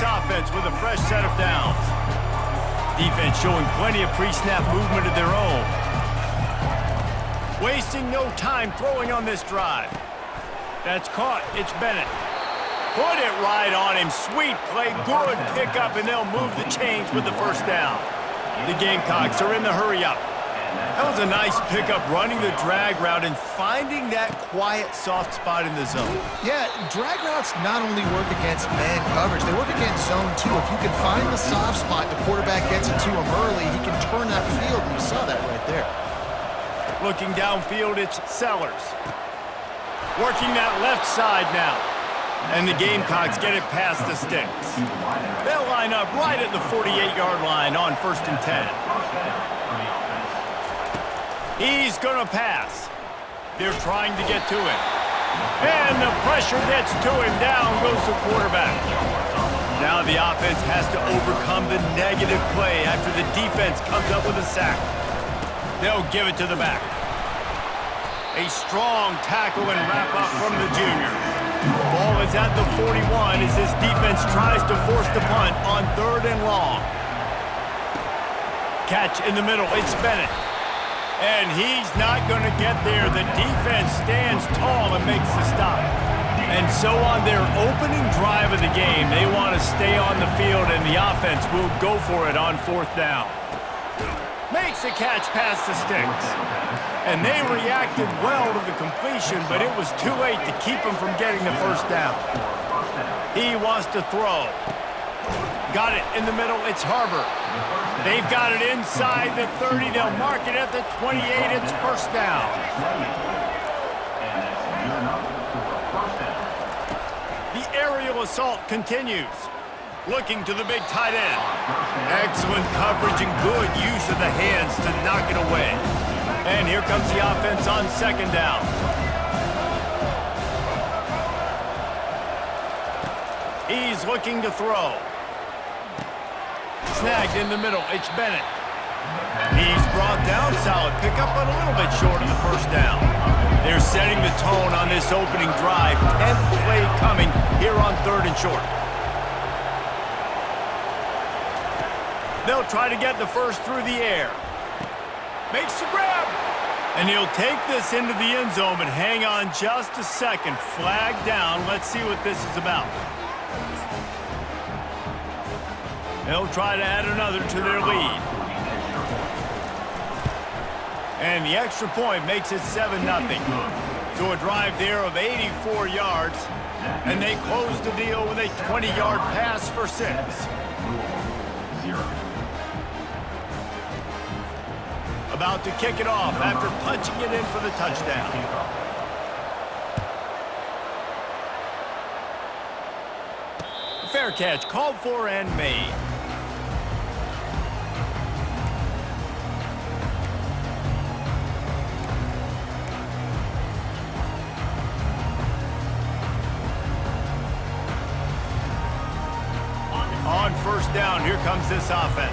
offense with a fresh set of downs. Defense showing plenty of pre-snap movement of their own. Wasting no time throwing on this drive. That's caught. It's Bennett. Put it right on him. Sweet play. Good pickup, and they'll move the chains with the first down. The Gamecocks are in the hurry-up. That was a nice pickup, running the drag route and finding that quiet, soft spot in the zone. Yeah, drag routes not only work against man coverage, they work against zone too. If you can find the soft spot, the quarterback gets it to him early, he can turn that field, and you saw that right there. Looking downfield, it's Sellers. Working that left side now. And the Gamecocks get it past the sticks. They'll line up right at the 48-yard line on 1st and 10. He's going to pass. They're trying to get to him. And the pressure gets to him. Down goes the quarterback. Now the offense has to overcome the negative play after the defense comes up with a sack. They'll give it to the back. A strong tackle and wrap-up from the junior. Ball is at the 41 as this defense tries to force the punt on 3rd and long. Catch in the middle. It's Bennett. And he's not going to get there. The defense stands tall and makes the stop. And so on their opening drive of the game, they want to stay on the field, and the offense will go for it on 4th down. Makes a catch past the sticks. And they reacted well to the completion, but it was too late to keep him from getting the first down. He wants to throw. Got it in the middle. It's Harbor. They've got it inside the 30. They'll mark it at the 28. It's first down. The aerial assault continues. Looking to the big tight end. Excellent coverage and good use of the hands to knock it away. And here comes the offense on 2nd down. He's looking to throw. Snagged in the middle. It's Bennett. He's brought down. Solid pickup, but a little bit short of the first down. They're setting the tone on this opening drive. 10th play coming here on 3rd and short. They'll try to get the first through the air. Makes the grab. And he'll take this into the end zone, but hang on just a second. Flag down. Let's see what this is about. They'll try to add another to their lead. And the extra point makes it 7-0. So a drive there of 84 yards. And they close the deal with a 20-yard pass for 6. About to kick it off after punching it in for the touchdown. Fair catch called for and made. On 1st down, here comes this offense.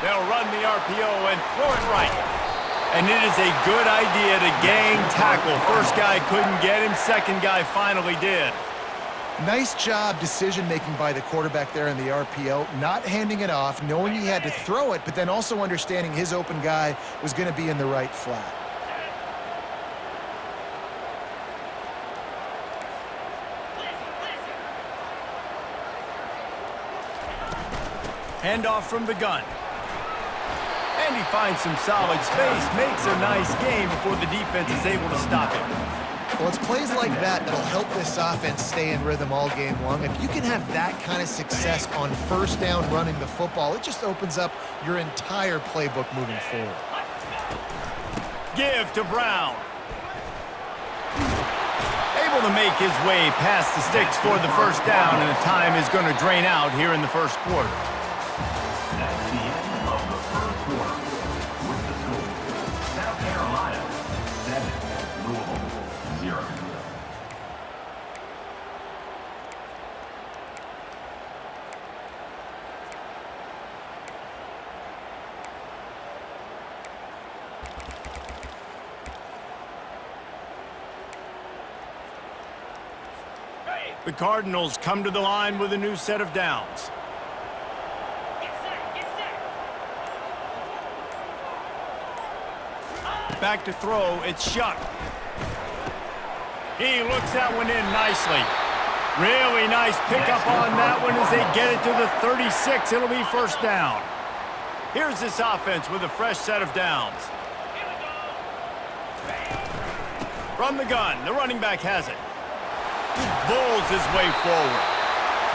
They'll run the RPO and throw it right. And it is a good idea to gang tackle. First guy couldn't get him. Second guy finally did. Nice job decision-making by the quarterback there in the RPO, not handing it off, knowing he had to throw it, but then also understanding his open guy was going to be in the right flat. Handoff from the gun. And he finds some solid space, makes a nice game before the defense is able to stop him. Well, it's plays like that that'll help this offense stay in rhythm all game long. If you can have that kind of success on 1st down running the football, it just opens up your entire playbook moving forward. Give to Brown. Able to make his way past the sticks for the first down, and the time is going to drain out here in the 1st quarter. That's the end of the 1st quarter. With the score, South Carolina 7, Louisville 0. The Cardinals come to the line with a new set of downs. Back to throw, it's Shuck. He looks that one in nicely. Really nice pickup on that one as they get it to the 36. It'll be first down. Here's this offense with a fresh set of downs. From the gun, the running back has it. He bulls his way forward.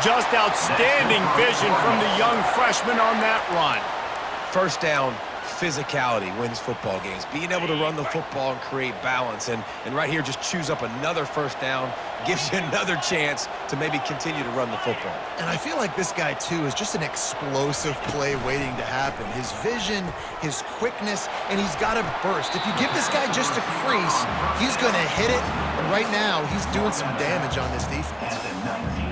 Just outstanding vision from the young freshman on that run. First down, physicality wins football games. Being able to run the football and create balance. And right here, just choose up another first down, gives you another chance to maybe continue to run the football. And I feel like this guy, too, is just an explosive play waiting to happen. His vision, his quickness, and he's got a burst. If you give this guy just a crease, he's going to hit it. And right now, he's doing some damage on this defense.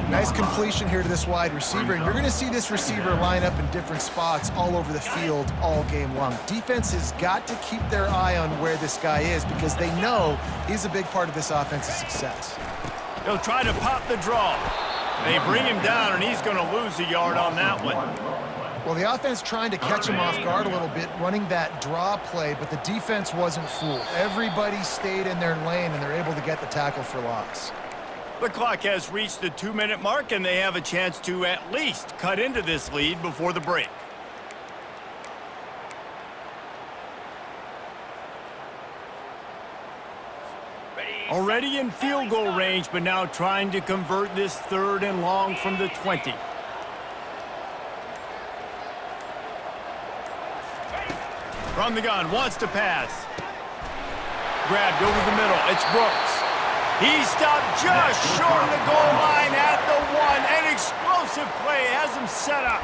Nice completion here to this wide receiver, and you're going to see this receiver line up in different spots all over the field all game long. Defense has got to keep their eye on where this guy is because they know he's a big part of this offense's success. He'll try to pop the draw. They bring him down, and he's going to lose a yard on that one. Well, the offense trying to catch him off guard a little bit, running that draw play, but the defense wasn't fooled. Everybody stayed in their lane, and they're able to get the tackle for loss. The clock has reached the 2-minute mark, and they have a chance to at least cut into this lead before the break. Already in field goal range, but now trying to convert this 3rd and long from the 20. From the gun, wants to pass. Grabbed over the middle, it's Brooks. He stopped just short of the goal line at the 1. An explosive play has him set up.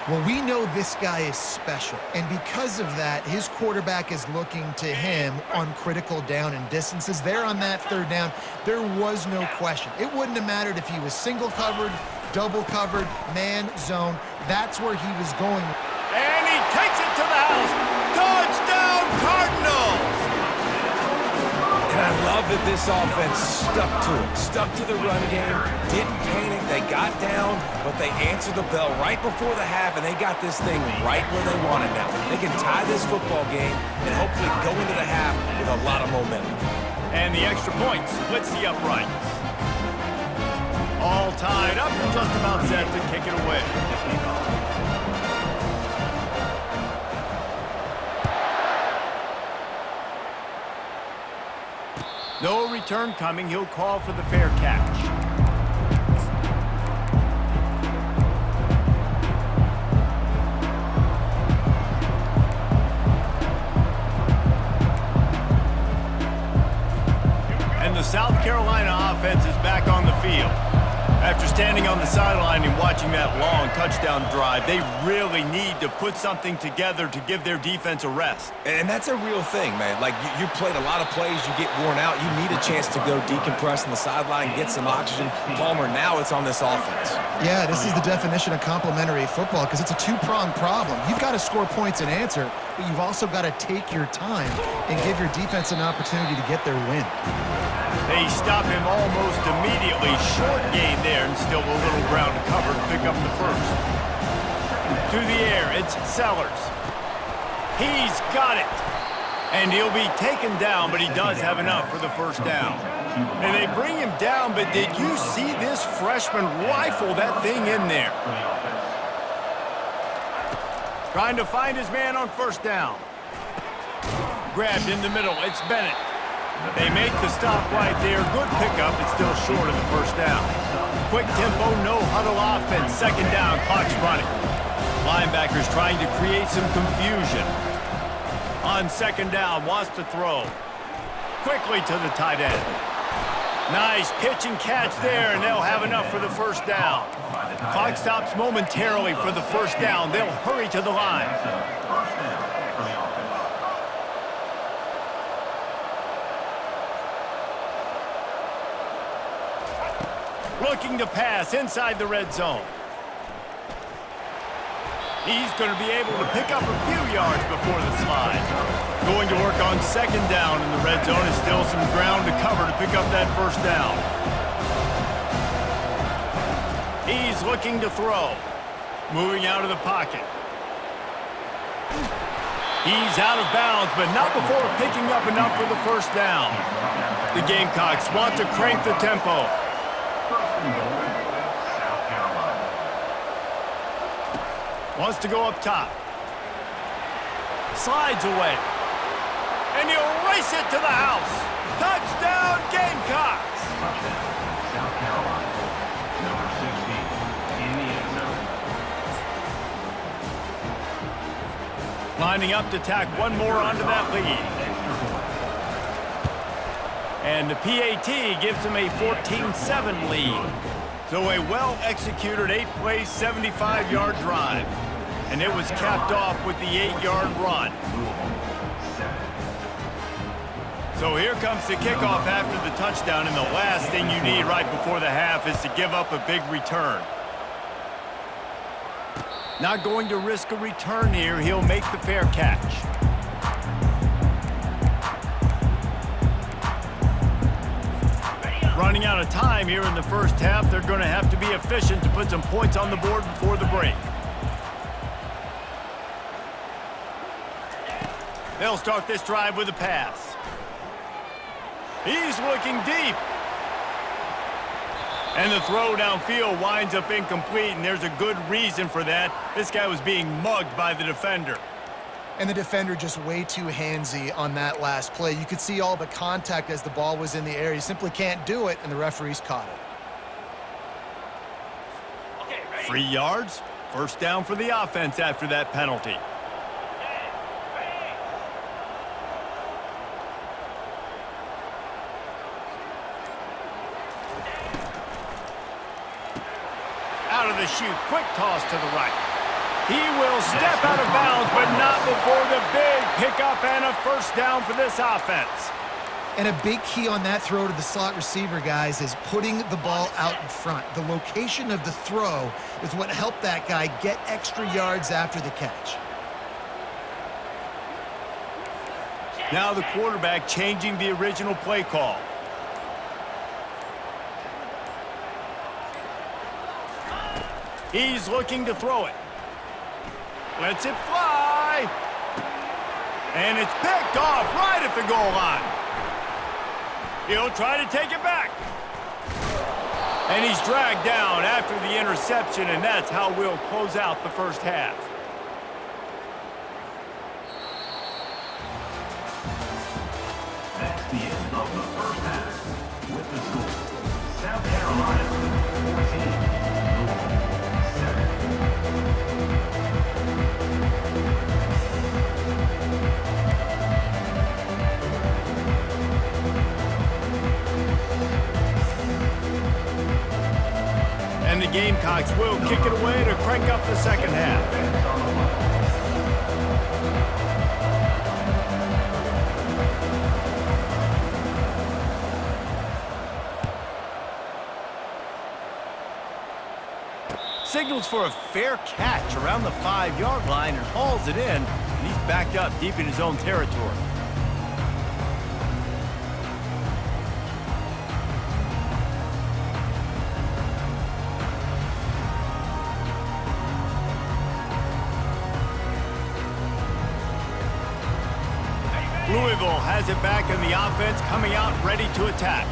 Well, we know this guy is special, and because of that, his quarterback is looking to him on critical down and distances. There on that 3rd down, there was no question. It wouldn't have mattered if he was single covered, double covered, man, zone. That's where he was going. And he takes it to the house. Touchdown, Cardinals! And I love that this offense stuck to it, stuck to the run game, didn't panic, they got down, but they answered the bell right before the half, and they got this thing right where they want it now. They can tie this football game and hopefully go into the half with a lot of momentum. And the extra point splits the uprights. All tied up and just about set to kick it away. No return coming. He'll call for the fair catch. And the South Carolina offense is back on the field. After standing on the sideline and watching that long touchdown drive, they really need to put something together to give their defense a rest. And that's a real thing, man. Like, you played a lot of plays, you get worn out, you need a chance to go decompress on the sideline, get some oxygen. Palmer, now it's on this offense. Yeah, this is the definition of complementary football because it's a two-pronged problem. You've got to score points and answer, but you've also got to take your time and give your defense an opportunity to get their win. They stop him almost immediately. Short gain there and still a little ground to cover to pick up the first. To the air, it's Sellers. He's got it. And he'll be taken down, but he does have enough for the first down. And they bring him down, but did you see this freshman rifle that thing in there? Trying to find his man on first down. Grabbed in the middle, it's Bennett. They make the stop right there. Good pickup. It's still short of the first down. Quick tempo, no huddle offense. Second down, clock's running. Linebackers trying to create some confusion. On second down, wants to throw. Quickly to the tight end. Nice pitch and catch there, and they'll have enough for the first down. Clock stops momentarily for the first down. They'll hurry to the line. Looking to pass inside the red zone. He's going to be able to pick up a few yards before the slide. Going to work on second down in the red zone. Is still some ground to cover to pick up that first down. He's looking to throw. Moving out of the pocket. He's out of bounds, but not before picking up enough for the first down. The Gamecocks want to crank the tempo. First and goal, South Carolina. Wants to go up top. Slides away. And he'll race it to the house. Touchdown, Gamecocks! Touchdown, South Carolina. Number 16 in the end zone. Lining up to tack one more onto that lead. And the PAT gives them a 14-7 lead. So a well-executed 8-play, 75-yard drive. And it was capped off with the 8-yard run. So here comes the kickoff after the touchdown, and the last thing you need right before the half is to give up a big return. Not going to risk a return here. He'll make the fair catch. Running out of time here in the first half. They're going to have to be efficient to put some points on the board before the break. They'll start this drive with a pass. He's looking deep. And the throw downfield winds up incomplete, and there's a good reason for that. This guy was being mugged by the defender. And the defender just way too handsy on that last play. You could see all the contact as the ball was in the air. He simply can't do it, and the referees caught it. 3 yards. First down for the offense after that penalty. Out of the chute, quick toss to the right. He will step out of bounds, but not before the big pickup and a first down for this offense. And a big key on that throw to the slot receiver, guys, is putting the ball out in front. The location of the throw is what helped that guy get extra yards after the catch. Now the quarterback changing the original play call. He's looking to throw it. Lets it fly. And it's picked off right at the goal line. He'll try to take it back. And he's dragged down after the interception, and that's how we'll close out the first half. That's the end of the first half. With the score, South Carolina 14, Louisville 7. And the Gamecocks will kick it away to crank up the second half. Signals for a fair catch around the 5-yard line and hauls it in. And he's backed up deep in his own territory. Louisville has it back, and the offense coming out ready to attack.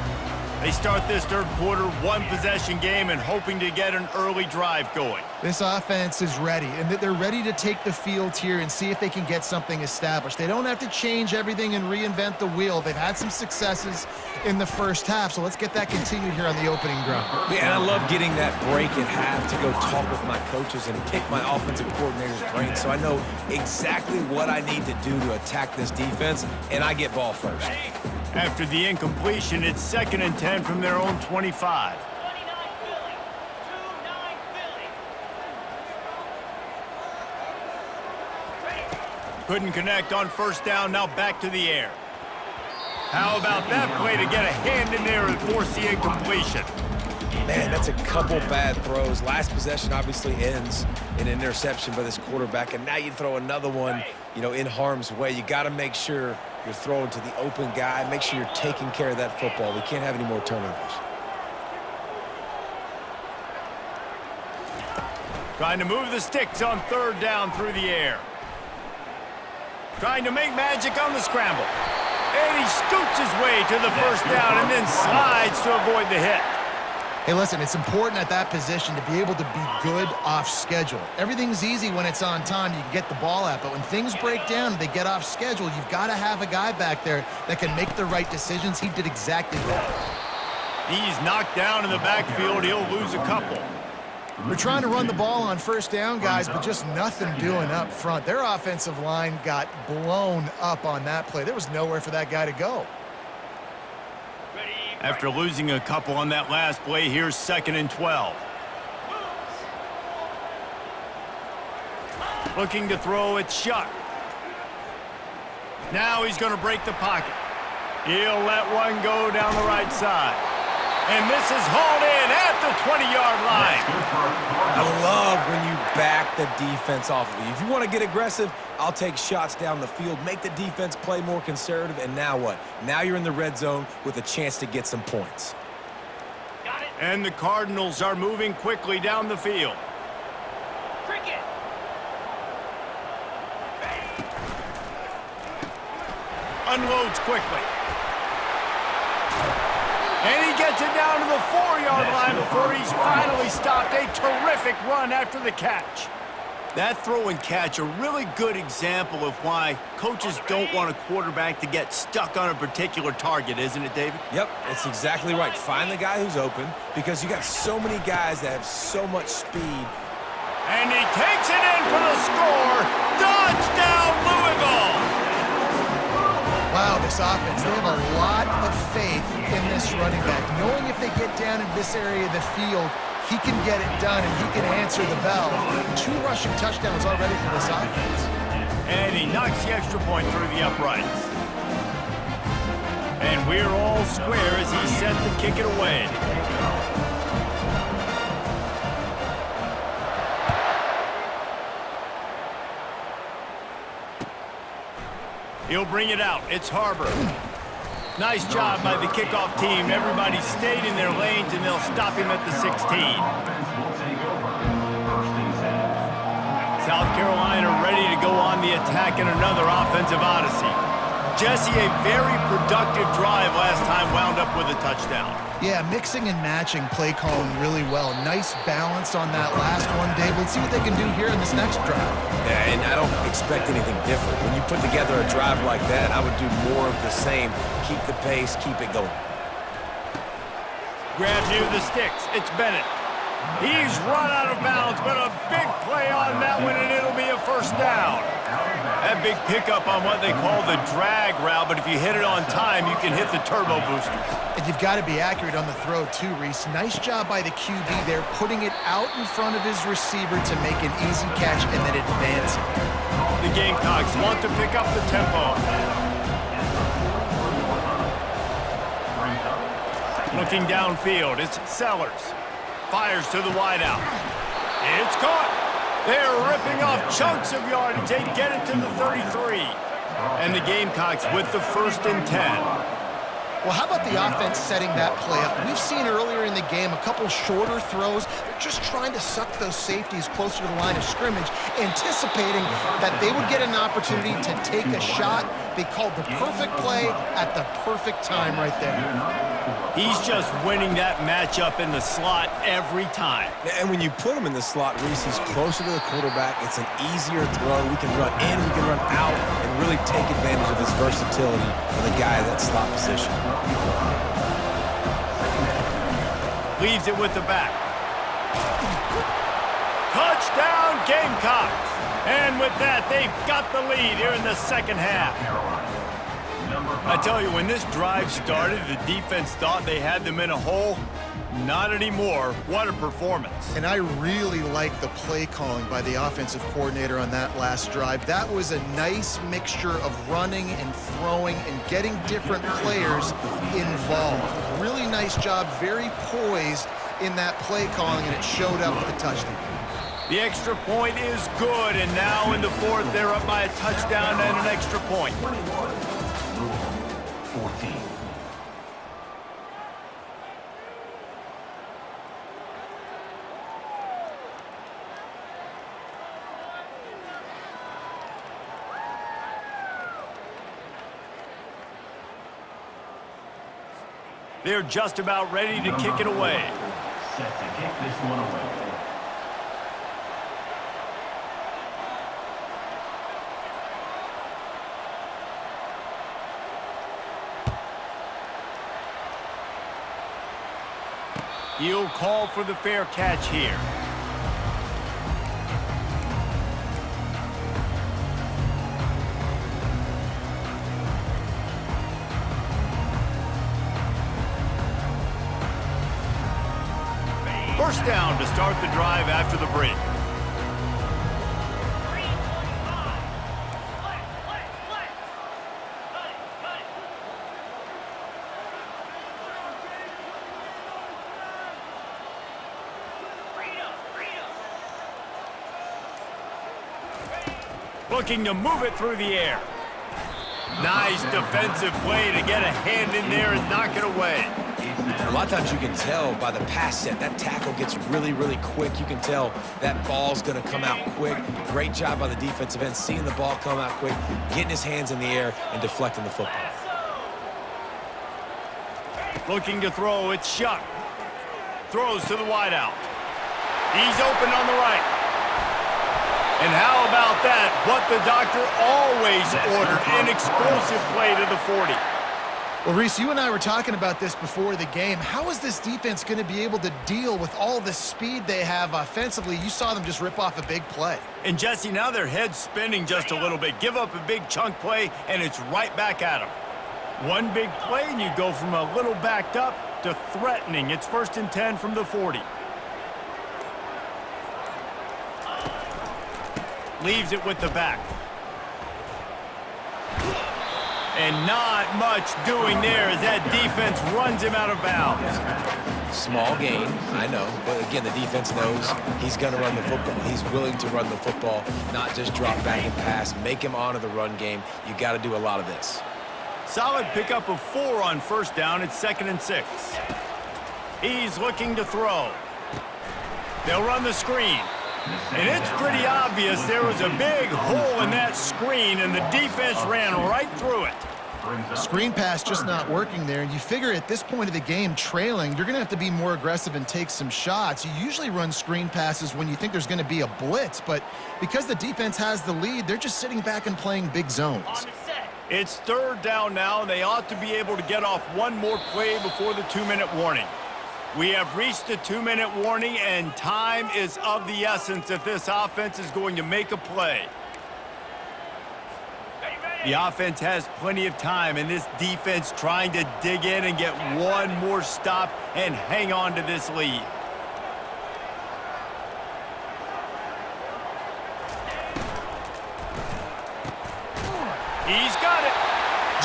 They start this third quarter one-possession game and hoping to get an early drive going. This offense is ready, and they're ready to take the field here and see if they can get something established. They don't have to change everything and reinvent the wheel. They've had some successes in the first half, so let's get that continued here on the opening drive. Yeah, and I love getting that break at half to go talk with my coaches and pick my offensive coordinator's brain so I know exactly what I need to do to attack this defense, and I get ball first. After the incompletion, it's 2nd and 10 from their own 25. Couldn't connect on first down, now back to the air. How about that play to get a hand in there and force the incompletion? Man, that's a couple bad throws. Last possession obviously ends in an interception by this quarterback, and now you throw another one, in harm's way. You got to make sure you're throwing to the open guy. Make sure you're taking care of that football. We can't have any more turnovers. Trying to move the sticks on third down through the air. Trying to make magic on the scramble. And he scoots his way to the first down and then slides to avoid the hit. Hey, listen, it's important at that position to be able to be good off schedule. Everything's easy when it's on time. You can get the ball out, but when things break down and they get off schedule, you've got to have a guy back there that can make the right decisions. He did exactly that. He's knocked down in the backfield. He'll lose a couple. We're trying to run the ball on first down, guys, but just nothing doing up front. Their offensive line got blown up on that play. There was nowhere for that guy to go. After losing a couple on that last play, here's 2nd and 12. Looking to throw, it's Shuck. Now he's going to break the pocket. He'll let one go down the right side. And this is hauled in at the 20-yard line. I love when you back the defense off of you. If you want to get aggressive, I'll take shots down the field, make the defense play more conservative, and now what? Now you're in the red zone with a chance to get some points. Got it. And the Cardinals are moving quickly down the field. Cricket. Unloads quickly. And he gets it down to the 4-yard line before he's finally stopped. A terrific run after the catch. That throw and catch, a really good example of why coaches don't want a quarterback to get stuck on a particular target, isn't it, David? Yep, it's exactly right. Find the guy who's open because you got so many guys that have so much speed. And he takes it in for the score. Touchdown, Louisville! Wow, this offense, they have a lot of faith in this running back. Knowing if they get down in this area of the field, he can get it done and he can answer the bell. 2 rushing touchdowns already for this offense. And he knocks the extra point through the uprights. And we're all square as he's set to kick it away. He'll bring it out. It's Harbor. Nice job by the kickoff team. Everybody stayed in their lanes, and they'll stop him at the 16. South Carolina ready to go on the attack in another offensive odyssey. Jesse, a very productive drive last time, wound up with a touchdown. Yeah, mixing and matching play calling really well. Nice balance on that last one, Dave. Let's see what they can do here in this next drive. Yeah, and I don't expect anything different. When you put together a drive like that, I would do more of the same. Keep the pace, keep it going. Grab near the sticks. It's Bennett. He's run out of bounds, but a big play on that one, and it'll be a first down. That big pickup on what they call the drag route, but if you hit it on time, you can hit the turbo boosters. And you've got to be accurate on the throw, too, Reese. Nice job by the QB there, putting it out in front of his receiver to make an easy catch and then advance it. The Gamecocks want to pick up the tempo. Looking downfield, it's Sellers. Fires to the wideout. It's caught. They're ripping off chunks of yardage. They get it to the 33. And the Gamecocks with the 1st and 10. Well, how about the offense setting that play up? We've seen earlier in the game a couple shorter throws. They're just trying to suck those safeties closer to the line of scrimmage, anticipating that they would get an opportunity to take a shot. They called the perfect play at the perfect time right there. He's just winning that matchup in the slot every time. And when you put him in the slot, Reese, he's closer to the quarterback. It's an easier throw. We can run in, we can run out, and really take advantage of his versatility of the guy in that slot position. Leaves it with the back. Touchdown, Gamecocks! And with that, they've got the lead here in the second half. I tell you, when this drive started, the defense thought they had them in a hole. Not anymore. What a performance. And I really like the play calling by the offensive coordinator on that last drive. That was a nice mixture of running and throwing and getting different players involved. Really nice job, very poised in that play calling, and it showed up with a touchdown. The extra point is good, and now in the 4th, they're up by a touchdown and an extra point. 14. They're just about ready to kick it away. Set to kick this one away. He'll call for the fair catch here. First down to start the drive after the break. 3:25. Flex. Cut it. Freedom. Looking to move it through the air. Nice defensive play to get a hand in there and knock it away. A lot of times you can tell by the pass set, that tackle gets really, really quick. You can tell that ball's going to come out quick. Great job by the defensive end, seeing the ball come out quick, getting his hands in the air, and deflecting the football. Looking to throw, it's Shuck. Throws to the wideout. He's open on the right. And how about that? What the doctor always ordered, an explosive play to the 40. Well, Reese, you and I were talking about this before the game. How is this defense going to be able to deal with all the speed they have offensively? You saw them just rip off a big play. And Jesse, now their head's spinning just a little bit. Give up a big chunk play, and it's right back at them. One big play, and you go from a little backed up to threatening. It's 1st and 10 from the 40. Leaves it with the back. And not much doing there as that defense runs him out of bounds. Small gain, I know, but again, the defense knows he's going to run the football. He's willing to run the football, not just drop back and pass, make him honor the run game. You got to do a lot of this. Solid pickup of 4 on first down. It's 2nd and 6. He's looking to throw. They'll run the screen. And it's pretty obvious there was a big hole in that screen, and the defense ran right through it. Screen pass just not working there, and you figure at this point of the game, trailing, you're going to have to be more aggressive and take some shots. You usually run screen passes when you think there's going to be a blitz, but because the defense has the lead, they're just sitting back and playing big zones. On the set. It's 3rd down now, and they ought to be able to get off one more play before the 2-minute warning. We have reached the 2-minute warning, and time is of the essence if this offense is going to make a play. The offense has plenty of time, and this defense trying to dig in and get one more stop and hang on to this lead. He's got it.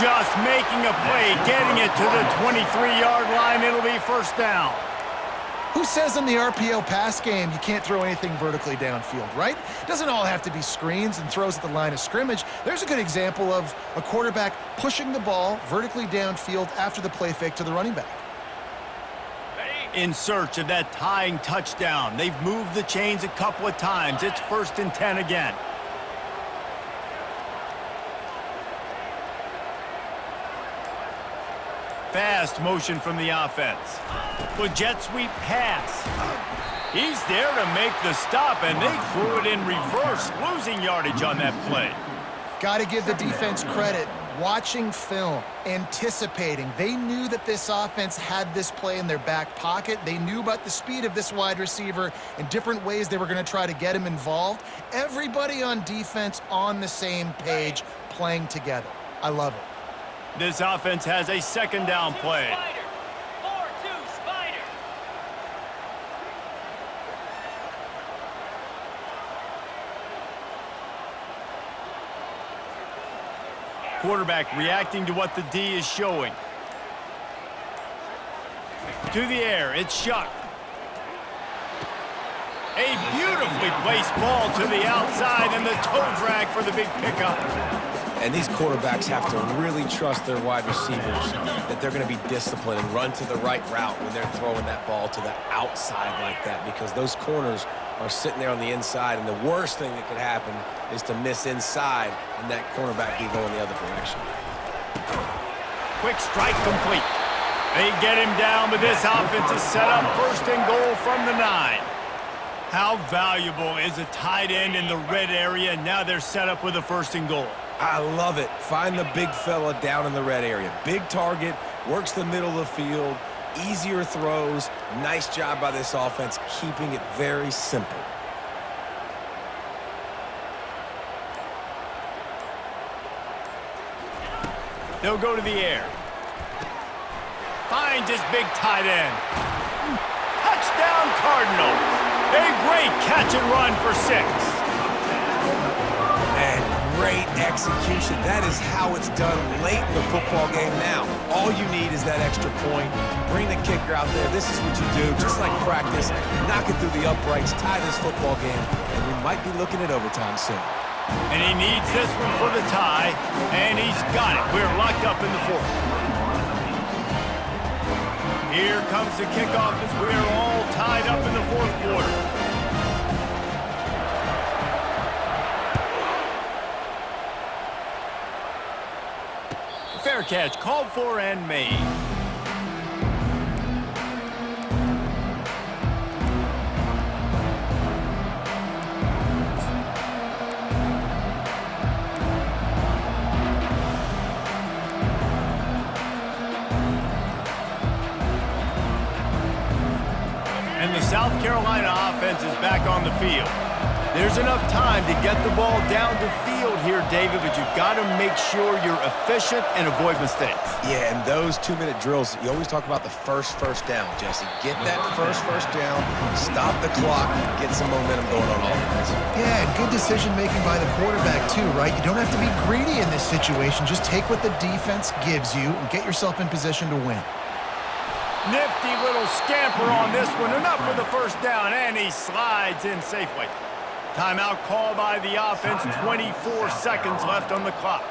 Just making a play, getting it to the 23-yard line. It'll be 1st down. Who says in the RPO pass game you can't throw anything vertically downfield, right? It doesn't all have to be screens and throws at the line of scrimmage. There's a good example of a quarterback pushing the ball vertically downfield after the play fake to the running back. In search of that tying touchdown. They've moved the chains a couple of times. It's 1st and 10 again. Fast motion from the offense. With jet sweep pass. He's there to make the stop, and they threw it in reverse, losing yardage on that play. Got to give the defense credit. Watching film, anticipating. They knew that this offense had this play in their back pocket. They knew about the speed of this wide receiver and different ways they were going to try to get him involved. Everybody on defense on the same page, playing together. I love it. This offense has a 2nd down play. 4-2 Spider. Quarterback reacting to what the D is showing. To the air, it's Shuck. A beautifully placed ball to the outside, and the toe drag for the big pickup. And these quarterbacks have to really trust their wide receivers that they're going to be disciplined and run to the right route when they're throwing that ball to the outside like that, because those corners are sitting there on the inside, and the worst thing that could happen is to miss inside and that cornerback be going the other direction. Quick strike complete. They get him down, but this offense is set up first and goal from the 9. How valuable is a tight end in the red area? Now they're set up with a first and goal. I love it. Find the big fella down in the red area. Big target, works the middle of the field, easier throws. Nice job by this offense, keeping it very simple. They'll go to the air. Finds his big tight end. Touchdown Cardinals. A great catch and run for 6. And great execution. That is how it's done late in the football game now. All you need is that extra point. Bring the kicker out there. This is what you do, just like practice. Knock it through the uprights, tie this football game, and we might be looking at overtime soon. And he needs this one for the tie, and he's got it. We're locked up in the 4th. Here comes the kickoff as we are all tied up in the 4th quarter. Fair catch called for and made. And the South Carolina offense is back on the field. There's enough time to get the ball down the field here, David, but you've got to make sure you're efficient and avoid mistakes. Yeah, and those 2-minute drills, you always talk about the first down, Jesse. Get that first down, stop the clock, get some momentum going on offense. Yeah, and good decision-making by the quarterback, too, right? You don't have to be greedy in this situation. Just take what the defense gives you and get yourself in position to win. Nifty little scamper on this one. Enough for the first down, and he slides in safely. Timeout call by the offense. 24 seconds left on the clock.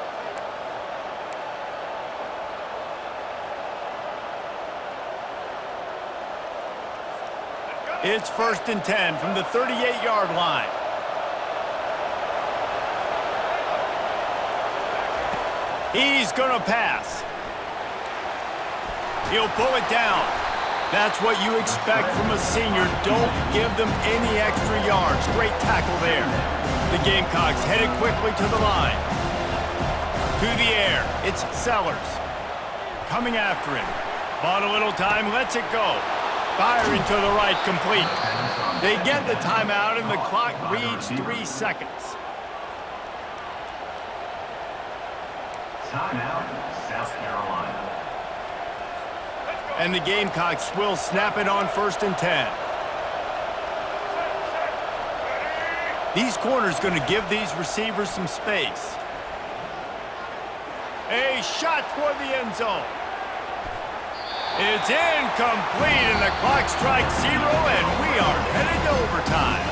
It's 1st and 10 from the 38-yard line. He's going to pass. He'll pull it down. That's what you expect from a senior. Don't give them any extra yards. Great tackle there. The Gamecocks headed quickly to the line. To the air. It's Sellers. Coming after him. Bought a little time. Lets it go. Firing to the right. Complete. They get the timeout, and the clock reads 3 seconds. Timeout, South Carolina. And the Gamecocks will snap it on 1st and 10. These corners going to give these receivers some space. A shot toward the end zone. It's incomplete, and the clock strikes 0, and we are headed to overtime.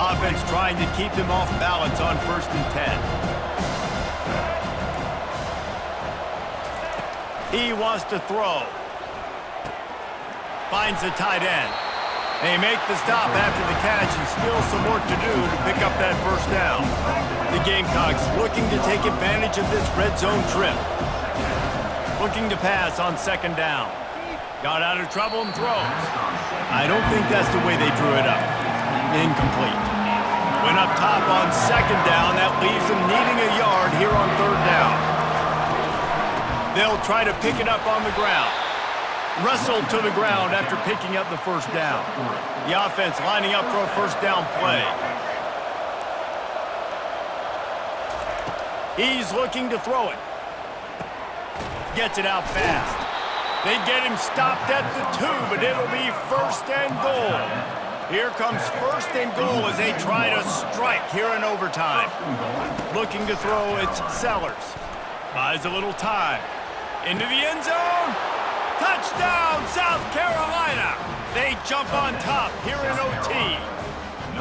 Offense trying to keep them off balance on 1st and 10. He wants to throw. Finds the tight end. They make the stop after the catch and still some work to do to pick up that 1st down. The Gamecocks looking to take advantage of this red zone trip. Looking to pass on 2nd down. Got out of trouble and throws. I don't think that's the way they drew it up. Incomplete. Went up top on 2nd down. That leaves them needing a yard here on 3rd down. They'll try to pick it up on the ground. Wrestled to the ground after picking up the 1st down. The offense lining up for a 1st down play. He's looking to throw it. Gets it out fast. They get him stopped at the 2, but it'll be 1st and goal. Here comes 1st and goal as they try to strike here in overtime. Looking to throw, it's Sellers. Buys a little time. Into the end zone. Touchdown, South Carolina. They jump on top here in OT.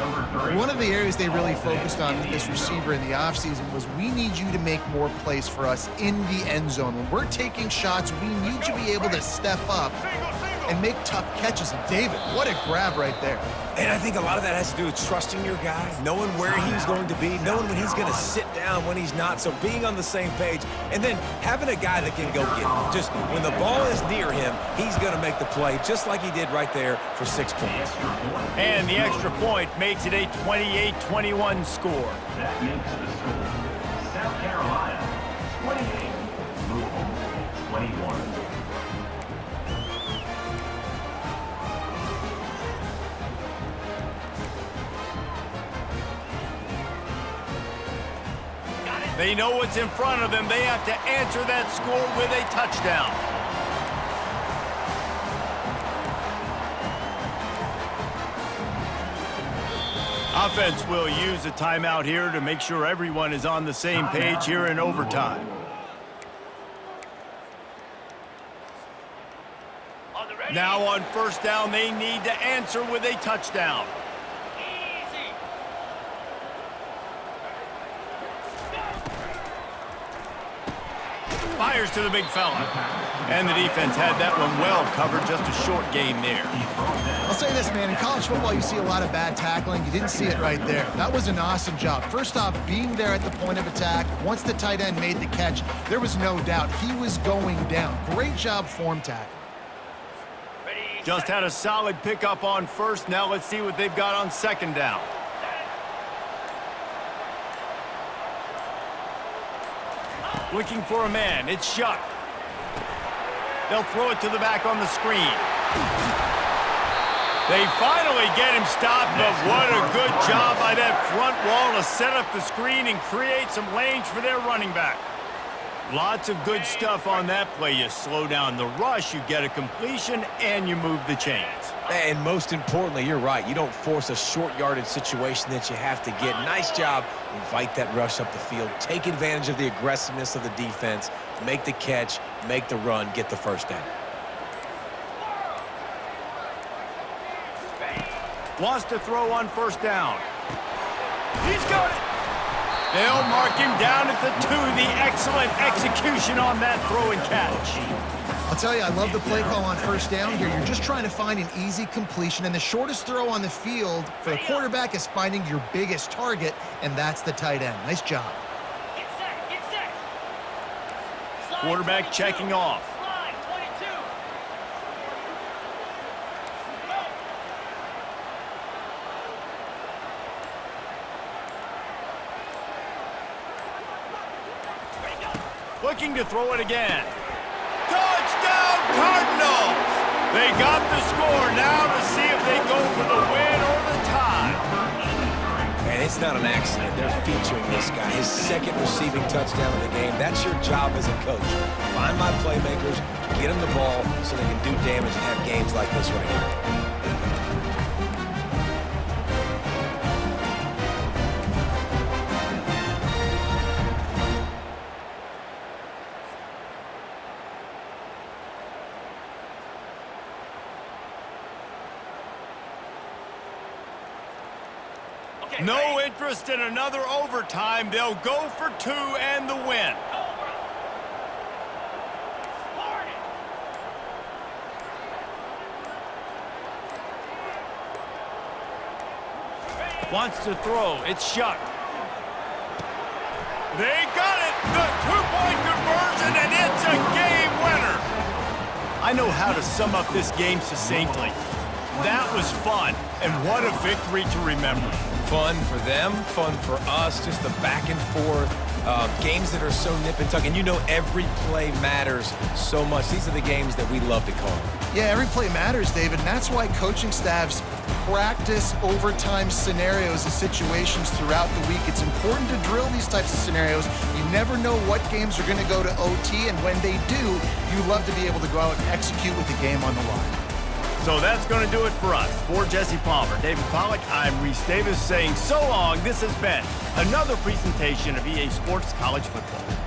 number 3. One of the areas they really focused on with this receiver in the offseason was we need you to make more plays for us in the end zone. When we're taking shots, we need you to be able to step up and make tough catches. And David, what a grab right there. And I think a lot of that has to do with trusting your guy, knowing where he's going to be, knowing when he's going to sit down, when he's not. So being on the same page, and then having a guy that can go get him. Just when the ball is near him, he's going to make the play, just like he did right there for 6 points. And the extra point makes it a 28-21 score. That makes the score South Carolina 28, Louisville 21. They know what's in front of them. They have to answer that score with a touchdown. Offense will use a timeout here to make sure everyone is on the same page here in overtime. Now on first down, they need to answer with a touchdown. Fires to the big fella. And the defense had that one well covered. Just a short game there. I'll say this, man. In college football, you see a lot of bad tackling. You didn't see it right there. That was an awesome job. First off, being there at the point of attack. Once the tight end made the catch, there was no doubt he was going down. Great job form tackle. Just had a solid pickup on first. Now let's see what they've got on second down. Looking for a man. It's Shuck. They'll throw it to the back on the screen. They finally get him stopped, but what a good job by that front wall to set up the screen and create some lanes for their running back. Lots of good stuff on that play. You slow down the rush, you get a completion, and you move the chains. And most importantly, you're right. You don't force a short yardage situation that you have to get. Nice job. Invite that rush up the field. Take advantage of the aggressiveness of the defense. Make the catch, make the run, get the first down. Wants to throw on first down. He's got it. They'll mark him down at the 2. The excellent execution on that throw and catch. I'll tell you, I love the play call on first down here. You're just trying to find an easy completion, and the shortest throw on the field for the quarterback is finding your biggest target, and that's the tight end. Nice job. Get set, get set. Slide Quarterback 22. checking off. Slide 22. Looking to throw it again. Touchdown, Cardinals! They got the score. Now to see if they go for the win or the tie. And it's not an accident. They're featuring this guy. His second receiving touchdown of the game. That's your job as a coach. Find my playmakers, get them the ball so they can do damage and have games like this right here. No interest in another overtime. They'll go for 2 and the win. Wants to throw. It's Shuck. They got it. The 2-point conversion, and it's a game winner. I know how to sum up this game succinctly. That was fun, and what a victory to remember. Fun for them, fun for us, just the back and forth, games that are so nip and tuck. And you know every play matters so much. These are the games that we love to call. Yeah, every play matters, David, and that's why coaching staffs practice overtime scenarios and situations throughout the week. It's important to drill these types of scenarios. You never know what games are going to go to OT, and when they do, you love to be able to go out and execute with the game on the line. So that's going to do it for us. For Jesse Palmer, David Pollack, I'm Reese Davis saying so long. This has been another presentation of EA Sports College Football.